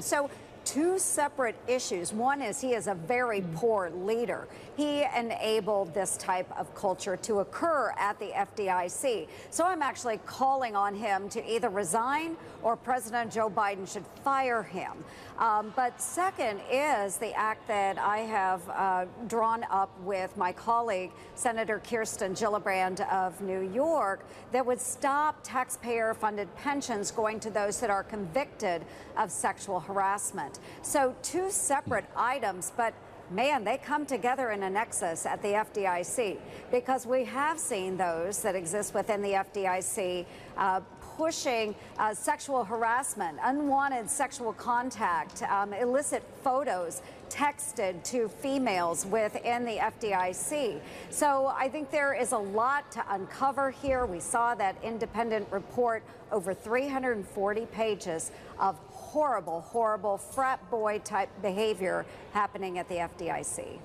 So two separate issues. One is he is a very poor leader. He enabled this type of culture to occur at the FDIC. So I'm actually calling on him to either resign or President Joe Biden should fire him. But second is the act that I have drawn up with my colleague, Senator Kirsten Gillibrand of New York, that would stop taxpayer-funded pensions going to those that are convicted of sexual harassment. So two separate items, but man, they come together in a nexus at the FDIC, because we have seen those that exist within the FDIC pushing sexual harassment, unwanted sexual contact, illicit photos texted to females within the FDIC. So I think there is a lot to uncover here. We saw that independent report, over 340 pages of horrible, horrible frat boy type behavior happening at the FDIC.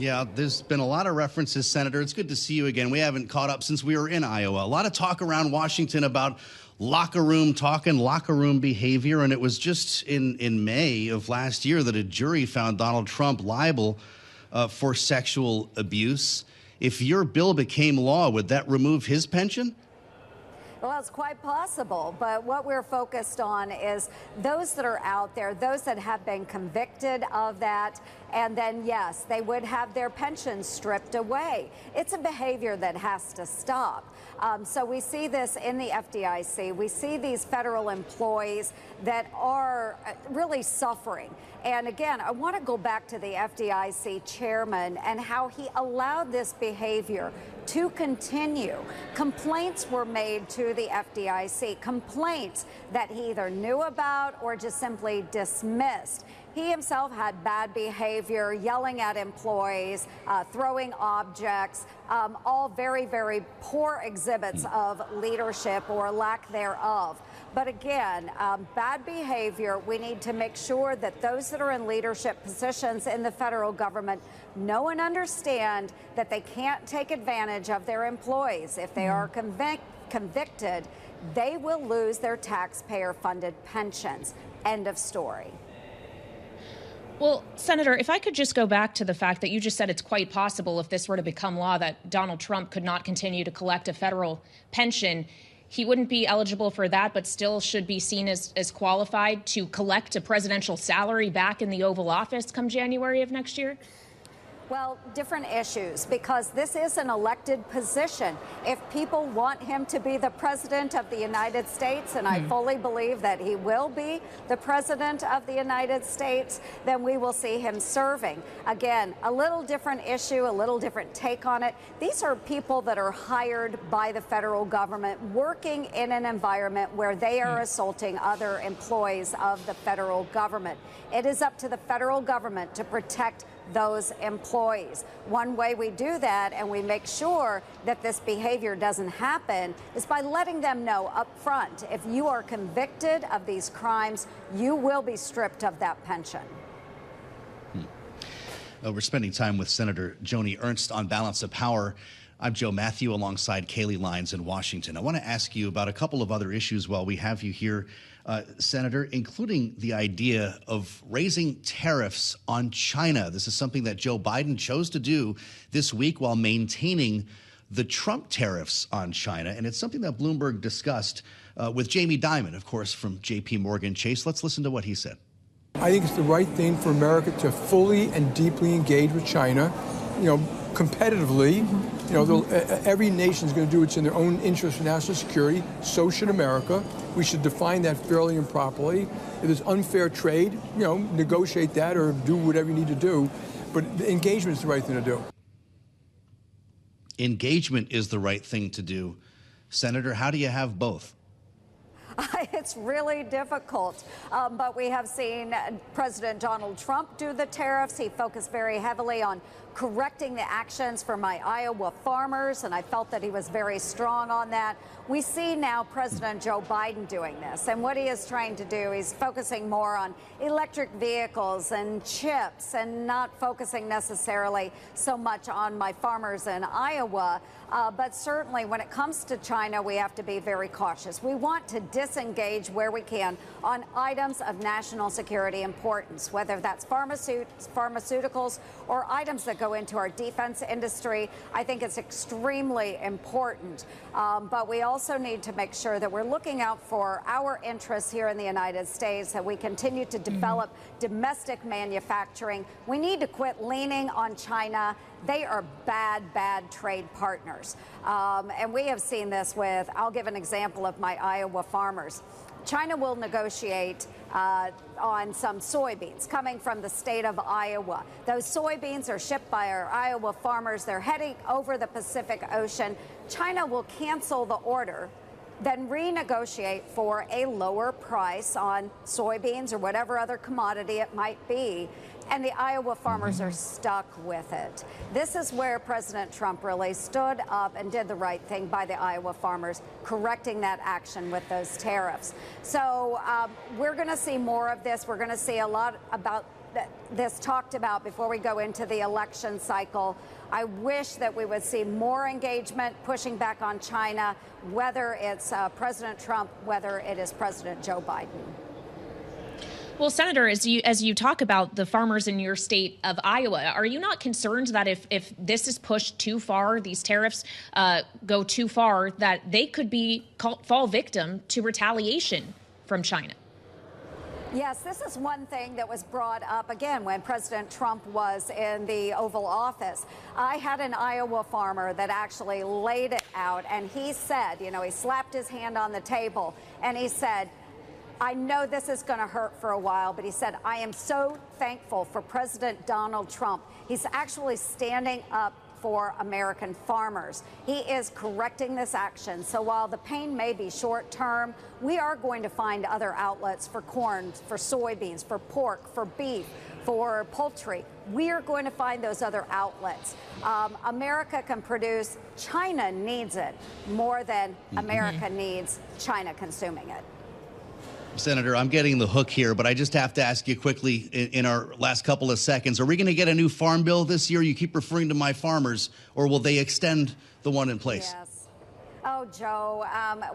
Yeah, there's been a lot of references, Senator. It's good to see you again. We haven't caught up since we were in Iowa. A lot of talk around Washington about locker room talk and locker room behavior. And it was just in May of last year that a jury found Donald Trump liable for sexual abuse. If your bill became law, would that remove his pension? Well, it's quite possible, but what we're focused on is those that are out there, those that have been convicted of that, and then, yes, they would have their pensions stripped away. It's a behavior that has to stop. So we see this in the FDIC. We see these federal employees that are really suffering. And again, I want to go back to the FDIC chairman and how he allowed this behavior to continue. Complaints were made to the FDIC, complaints that he either knew about or just simply dismissed. He himself had bad behavior, yelling at employees, throwing objects, all very, very poor exhibits of leadership or lack thereof. But again, bad behavior, we need to make sure that those that are in leadership positions in the federal government know and understand that they can't take advantage of their employees. If they are convicted, they will lose their taxpayer-funded pensions. End of story. Well, Senator, if I could just go back to the fact that you just said it's quite possible if this were to become law that Donald Trump could not continue to collect a federal pension. He wouldn't be eligible for that, but still should be seen as qualified to collect a presidential salary back in the Oval Office come January of next year? Well, different issues, because this is an elected position. If people want him to be the president of the United States, and I fully believe that he will be the president of the United States, then we will see him serving. Again, a little different issue, a little different take on it. These are people that are hired by the federal government, working in an environment where they are assaulting other employees of the federal government. It is up to the federal government to protect those employees. One way we do that, and we make sure that this behavior doesn't happen, is by letting them know up front, if you are convicted of these crimes, you will be stripped of that pension. We're spending time with Senator Joni Ernst on Balance of Power. I'm Joe Mathieu alongside Kailey Leinz in Washington. I want to ask you about a couple of other issues while we have you here, Senator, including the idea of raising tariffs on China. This is something that Joe Biden chose to do this week while maintaining the Trump tariffs on China. And it's something that Bloomberg discussed with Jamie Dimon, of course, from J.P. Morgan Chase. Let's listen to what he said. I think it's the right thing for America to fully and deeply engage with China, competitively. Every nation is going to do what's in their own interest for national security. So should America. We should define that fairly and properly. If there's unfair trade, negotiate that or do whatever you need to do. But engagement is the right thing to do. Engagement is the right thing to do. Senator, how do you have both? It's really difficult, but we have seen President Donald Trump do the tariffs. He focused very heavily on correcting the actions for my Iowa farmers, and I felt that he was very strong on that. We see now President Joe Biden doing this, and what he is trying to do, he's focusing more on electric vehicles and chips and not focusing necessarily so much on my farmers in Iowa. But certainly when it comes to China, we have to be very cautious. We want to distance disengage where we can on items of national security importance, whether that's pharmaceuticals or items that go into our defense industry. I think it's extremely important. But we also need to make sure that we're looking out for our interests here in the United States, that we continue to develop domestic manufacturing. We need to quit leaning on China. They are bad, bad trade partners. And we have seen this with, I'll give an example of my Iowa farmers. China will negotiate on some soybeans coming from the state of Iowa. Those soybeans are shipped by our Iowa farmers. They're heading over the Pacific Ocean. China will cancel the order, then renegotiate for a lower price on soybeans or whatever other commodity it might be. And the Iowa farmers are stuck with it. This is where President Trump really stood up and did the right thing by the Iowa farmers, correcting that action with those tariffs. So we're going to see more of this. We're going to see a lot about this talked about before we go into the election cycle. I wish that we would see more engagement pushing back on China, whether it's President Trump, whether it is President Joe Biden. Well, Senator, as you talk about the farmers in your state of Iowa, are you not concerned that if this is pushed too far, these tariffs go too far, that they could fall victim to retaliation from China? Yes, this is one thing that was brought up again when President Trump was in the Oval Office. I had an Iowa farmer that actually laid it out, and he said, you know, he slapped his hand on the table and he said, I know this is going to hurt for a while, but he said, I am so thankful for President Donald Trump. He's actually standing up for American farmers. He is correcting this action. So while the pain may be short term, we are going to find other outlets for corn, for soybeans, for pork, for beef, for poultry. We are going to find those other outlets. America can produce. China needs it more than America needs China consuming it. Senator, I'm getting the hook here, but I just have to ask you quickly in our last couple of seconds, are we going to get a new farm bill this year? You keep referring to my farmers, or will they extend the one in place? Yes. Oh, Joe,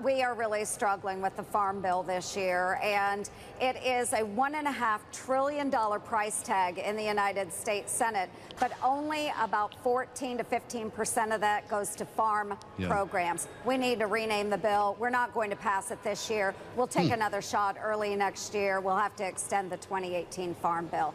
we are really struggling with the farm bill this year, and it is a $1.5 trillion price tag in the United States Senate, but only about 14 to 15% of that goes to farm programs. We need to rename the bill. We're not going to pass it this year. We'll take another shot early next year. We'll have to extend the 2018 farm bill.